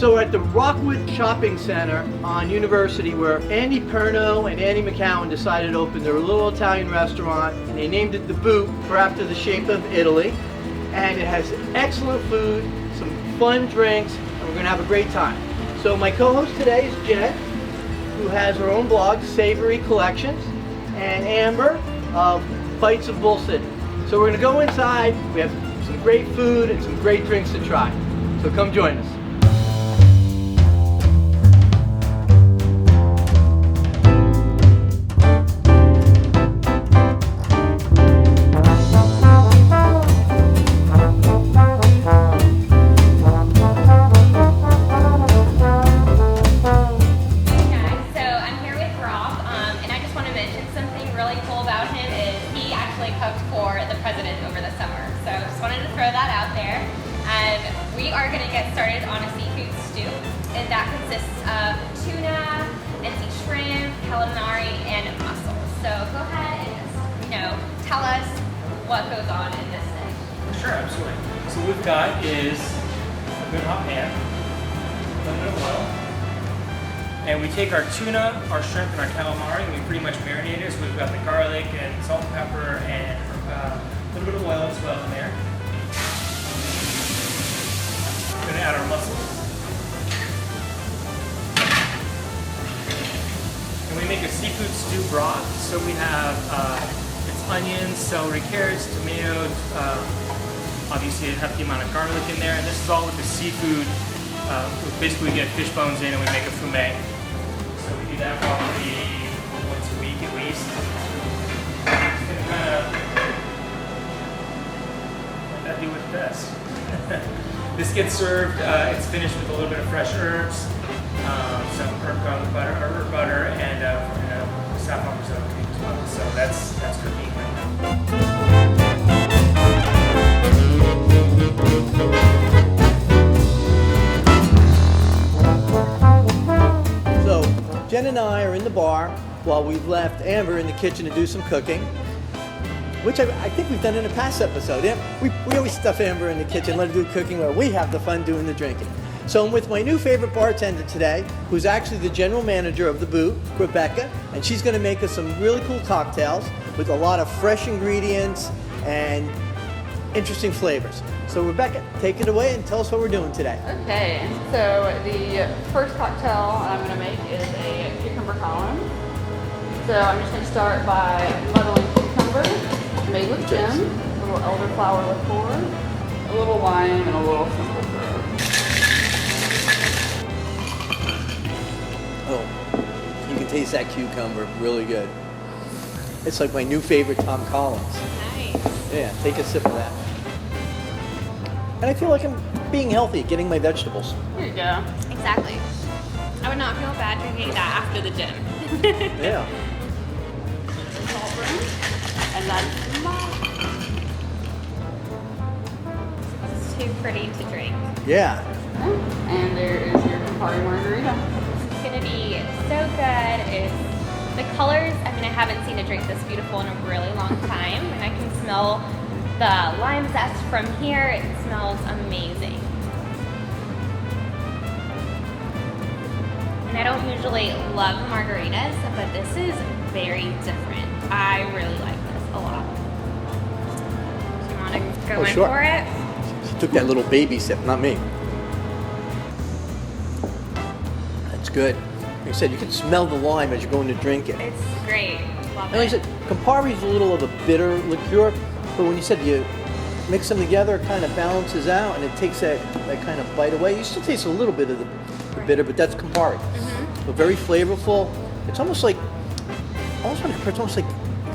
So we're at the Rockwood Shopping Center on University, where Andy Perno and Andy McCowan decided to open their little Italian restaurant, and they named it The Boot for after the shape of Italy. And it has excellent food, some fun drinks, and we're gonna have a great time. So my co-host today is Jen, who has her own blog, Savory Collections, and Amber of Bites of Bull City. So we're gonna go inside. We have some great food and some great drinks to try. So come join us. We are going to get started on a seafood stew, and that consists of tuna, and sea shrimp, calamari, and mussels. So go ahead and just, tell us what goes on in this dish. Sure, absolutely. So what we've got is a good hot pan, a little bit of oil, and we take our tuna, our shrimp, and our calamari, and we pretty much marinate it. So we've got the garlic and salt and pepper and a little bit of oil as well in there. We're going to add our mussels. And we make a seafood stew broth. So we have it's onions, celery, carrots, tomatoes, obviously a hefty amount of garlic in there. And this is all with the seafood. Basically we get fish bones in and we make a fumet. So we do that probably once a week at least. Just going to kind of let that do with this. This gets served, it's finished with a little bit of fresh herbs, some herb garlic butter, herb butter, and saffron risotto as well. So that's cooking right now. So Jen and I are in the bar while we've left Amber in the kitchen to do some cooking, which I think we've done in a past episode. We always stuff Amber in the kitchen, let her do cooking while we have the fun doing the drinking. So I'm with my new favorite bartender today, who's actually the general manager of The Boot, Rebecca, and she's gonna make us some really cool cocktails with a lot of fresh ingredients and interesting flavors. So Rebecca, take it away and tell us what we're doing today. Okay, so the first cocktail I'm gonna make is a cucumber column. So I'm just gonna start by muddling cucumber, made with gin, a little elderflower liqueur, a little lime, and a little simple syrup. Oh, you can taste that cucumber, really good. It's like my new favorite Tom Collins. Nice. Yeah, take a sip of that. And I feel like I'm being healthy, getting my vegetables. There you go. Exactly. I would not feel bad drinking that after the gym. Yeah. Salt rim, and then It's too pretty to drink. Yeah. and there is your Campari margarita. It's going to be so good. The colors, I haven't seen a drink this beautiful in a really long time, and I can smell the lime zest from here. It smells amazing. And I don't usually love margaritas, but this is very different. I really like this a lot. Do you want to go in sure. for it? She took that little baby sip, not me. That's good. Like I said, you can smell the lime as you're going to drink it. It's great. Love And like I it. said, Campari is a little of a bitter liqueur, but when you said you mix them together, it kind of balances out and it takes that kind of bite away. You still taste a little bit of the bitter, but that's Campari. Mm-hmm. But very flavorful. It's almost like, it's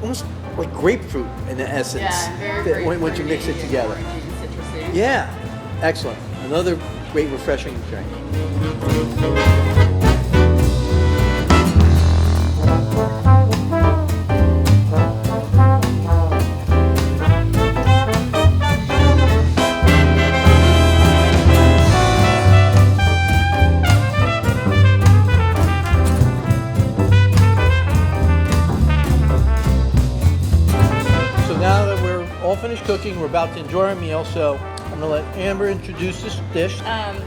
almost like grapefruit in the essence. Yeah, very once you mix it together. Citrusy. Yeah, excellent. Another great refreshing drink. Finished cooking, we're about to enjoy our meal, so I'm gonna let Amber introduce this dish.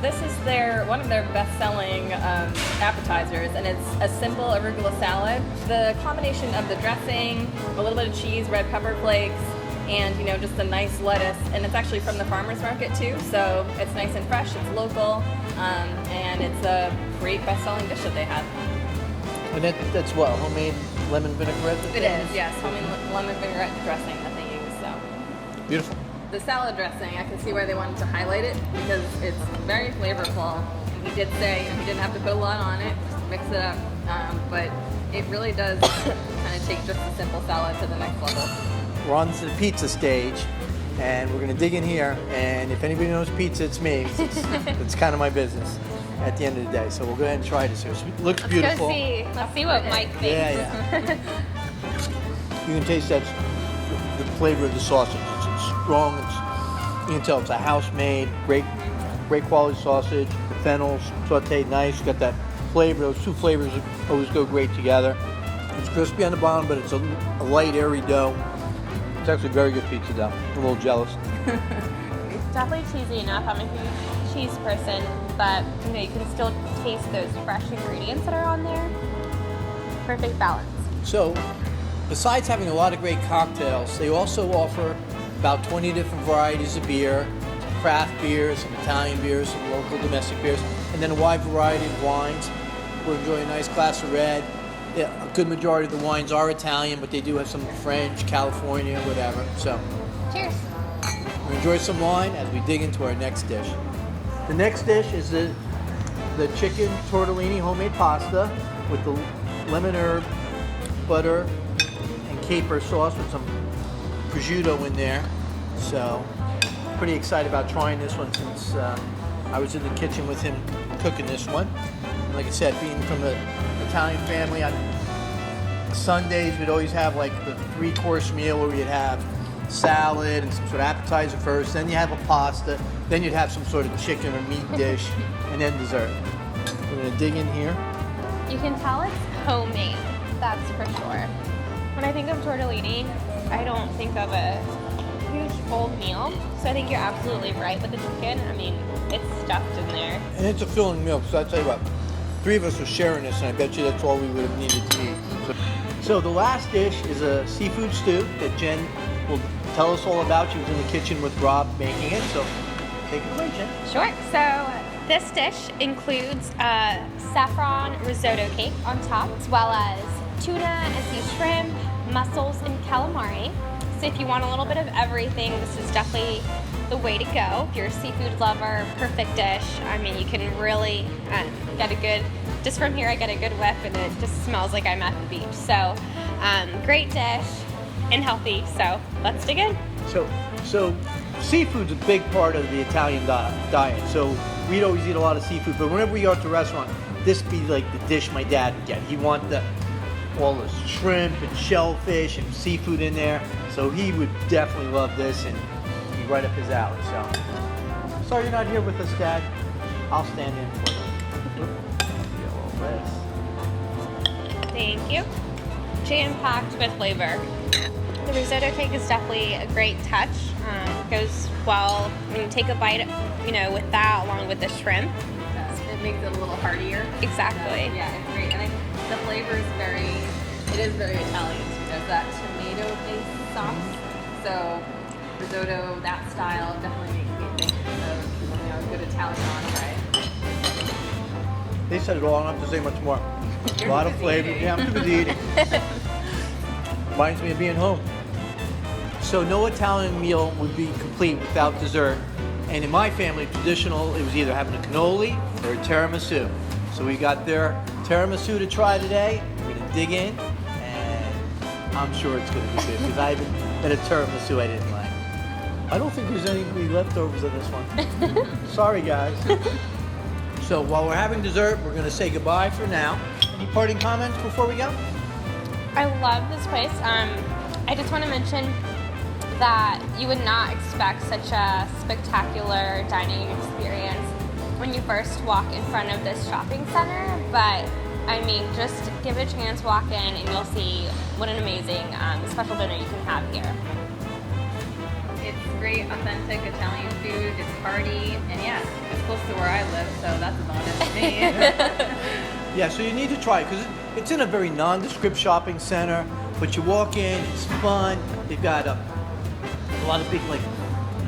This is one of their best-selling appetizers, and it's a simple arugula salad. The combination of the dressing, a little bit of cheese, red pepper flakes, and just a nice lettuce, and it's actually from the farmer's market too, so it's nice and fresh, it's local, and it's a great best-selling dish that they have. And that's what, homemade lemon vinaigrette? It is, yes, homemade lemon vinaigrette dressing that they use. So Beautiful. the salad dressing, I can see why they wanted to highlight it because it's very flavorful. He did say he didn't have to put a lot on it, just mix it up, but it really does kind of take just a simple salad to the next level. We're on to the pizza stage, and we're gonna dig in here, and if anybody knows pizza, it's me. It's kind of my business at the end of the day. So we'll go ahead and try this here. It looks beautiful. Let's see what Mike thinks. Yeah. You can taste that, the flavor of the sausage. It's strong. You can tell it's a house-made, great quality sausage. The fennel's sauteed nice. Got that flavor. Those two flavors always go great together. It's crispy on the bottom, but it's a light, airy dough. It's actually very good pizza dough. I'm a little jealous. It's definitely cheesy enough. I'm a huge cheese person, but you can still taste those fresh ingredients that are on there. Perfect balance. So, besides having a lot of great cocktails, they also offer about 20 different varieties of beer, craft beers, some Italian beers, some local domestic beers, and then a wide variety of wines. We're enjoying a nice glass of red. Yeah, a good majority of the wines are Italian, but they do have some French, California, whatever. So, Cheers. we enjoy some wine as we dig into our next dish. The next dish is the chicken tortellini homemade pasta with the lemon herb, butter, and caper sauce with some prosciutto in there. So, pretty excited about trying this one since I was in the kitchen with him cooking this one. And like I said, being from an Italian family, on Sundays we'd always have like the 3-course meal where you'd have salad and some sort of appetizer first, then you have a pasta, then you'd have some sort of chicken or meat dish, and then dessert. We're gonna dig in here. You can tell it's homemade, that's for sure. When I think of tortellini, I don't think of a huge full meal, so I think you're absolutely right with the chicken. I mean, it's stuffed in there. And it's a filling meal, so I'll tell you what, 3 of us are sharing this, and I bet you that's all we would have needed to eat. So the last dish is a seafood stew that Jen will tell us all about. She was in the kitchen with Rob making it, so take it away, Jen. Sure. So this dish includes a saffron risotto cake on top, as well as tuna and sea shrimp, mussels, and calamari. So if you want a little bit of everything, this is definitely the way to go. If you're a seafood lover, perfect dish. I mean, you can really get a good, just from here I get a good whiff and it just smells like I'm at the beach. So great dish and healthy, so let's dig in. So seafood's a big part of the Italian diet. So we'd always eat a lot of seafood, but whenever we go out to a restaurant, this would be like the dish my dad would get. He wanted all the shrimp and shellfish and seafood in there, so he would definitely love this and be right up his alley. So, sorry you're not here with us, Dad. I'll stand in for you. Thank you. Jam-packed with flavor. The risotto cake is definitely a great touch. Goes well when you take a bite, with that along with the shrimp. It makes it a little heartier. Exactly. So, yeah, it's great. And I think the flavor is very Italian. So there's that tomato-based sauce. So risotto, that style, definitely makes me think of a good Italian entree. They said it all. I don't have to say much more. A lot of flavor. Yeah, I'm too busy eating. Reminds me of being home. So no Italian meal would be complete without dessert. And in my family, traditional, it was either having a cannoli or a tiramisu. So we got their tiramisu to try today. We're gonna dig in, and I'm sure it's gonna be good because I haven't had a tiramisu I didn't like. I don't think there's any leftovers of this one. Sorry, guys. So while we're having dessert, we're gonna say goodbye for now. Any parting comments before we go? I love this place. I just want to mention that you would not expect such a spectacular dining experience when you first walk in front of this shopping center, but I mean, just give it a chance, walk in, and you'll see what an amazing special dinner you can have here. It's great, authentic Italian food. It's hearty, and yeah, it's close to where I live, so that's a bonus to me. Yeah, so you need to try it because it's in a very nondescript shopping center. But you walk in, it's fun. They've got a lot of big, like,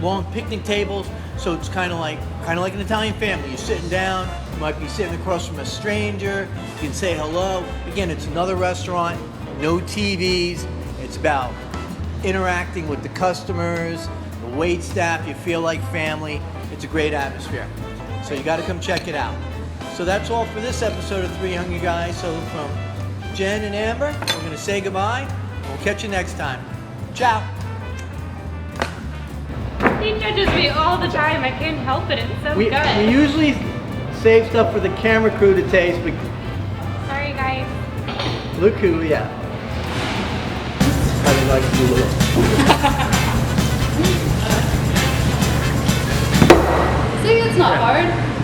long picnic tables. So it's kind of like an Italian family. You're sitting down. You might be sitting across from a stranger. You can say hello. Again, it's another restaurant. No TVs. It's about interacting with the customers, the wait staff. You feel like family. It's a great atmosphere. So you got to come check it out. So that's all for this episode of Three Hungry Guys. So from Jen and Amber, we're going to say goodbye. We'll catch you next time. Ciao. He judges me all the time. I can't help it. It's so We good. usually save stuff for the camera crew to taste, but Sorry, guys. look who, yeah. I like to do a little. See, it's not hard.